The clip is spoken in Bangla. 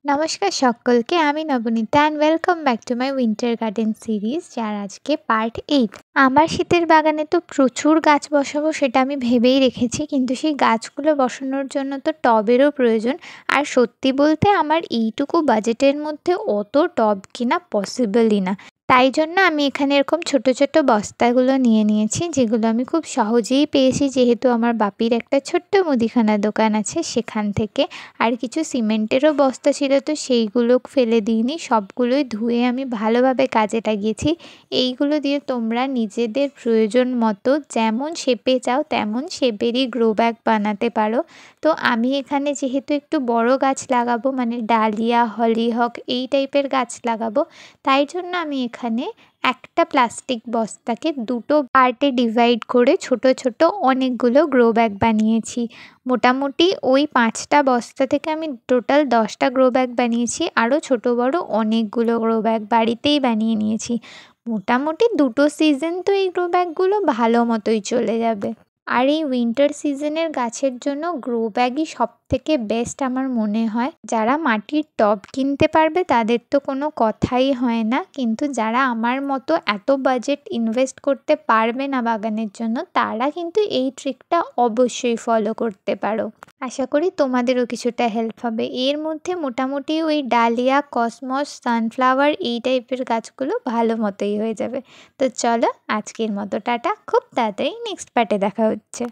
নমস্কার সকলকে, আমি Nabanita and welcome back to my winter garden series, যার আজকে পার্ট 8। আমার শীতের বাগানে তো প্রচুর গাছ বসাবো, সেটা আমি ভেবেই রেখেছি, কিন্তু সেই গাছগুলো বসানোর জন্য তো টবেরও প্রয়োজন। আর সত্যি বলতে আমার এইটুকু বাজেটের মধ্যে অত টব কিনা পসিবলই না। তাই জন্য আমি এখানে এরকম ছোট ছোট বস্তাগুলো নিয়ে নিয়েছি, যেগুলো আমি খুব সহজেই পেয়েছি, যেহেতু আমার বাপির একটা ছোট্ট মুদিখানার দোকান আছে সেখান থেকে। আর কিছু সিমেন্টেরও বস্তা ছিল, তো সেইগুলো ফেলে দিইনি, সবগুলোই ধুয়ে আমি ভালোভাবে কাজে লাগিয়েছি। এইগুলো দিয়ে তোমরা নিজেদের প্রয়োজন মতো যেমন শেপে চাও তেমন শেপেরই গ্রো ব্যাগ বানাতে পারো। তো আমি এখানে যেহেতু একটু বড় গাছ লাগাবো, মানে ডালিয়া, হলিহক এই টাইপের গাছ লাগাবো, তাই জন্য আমি এখানে একটা প্লাস্টিক বস্তাকে দুটো পার্টে ডিভাইড করে ছোট ছোট অনেকগুলো গ্রো ব্যাগ বানিয়েছি। মোটামুটি ওই 5টা বস্তা থেকে আমি টোটাল 10টা গ্রো ব্যাগ বানিয়েছি। আরও ছোট বড় অনেকগুলো গ্রো ব্যাগ বাড়িতেই বানিয়ে নিয়েছি। মোটামুটি 2টো সিজন তো এই গ্রো ব্যাগগুলো ভালো মতোই চলে যাবে। আর এই উইন্টার সিজনের গাছের জন্য গ্রো ব্যাগই সবথেকে বেস্ট আমার মনে হয়। যারা মাটির টব কিনতে পারবে তাদের তো কোনো কথাই হয় না, কিন্তু যারা আমার মতো এত বাজেট ইনভেস্ট করতে পারবে না বাগানের জন্য, তারা কিন্তু এই ট্রিকটা অবশ্যই ফলো করতে পারো। আশা করি তোমাদেরও কিছুটা হেল্প হবে। এর মধ্যে মোটামুটি ওই ডালিয়া, কসমস, সানফ্লাওয়ার এই টাইপের গাছগুলো ভালো মতোই হয়ে যাবে। তো চলো, আজকের মতো টাটা। খুব তাড়াতাড়ি নেক্সট পার্টে দেখা হচ্ছে।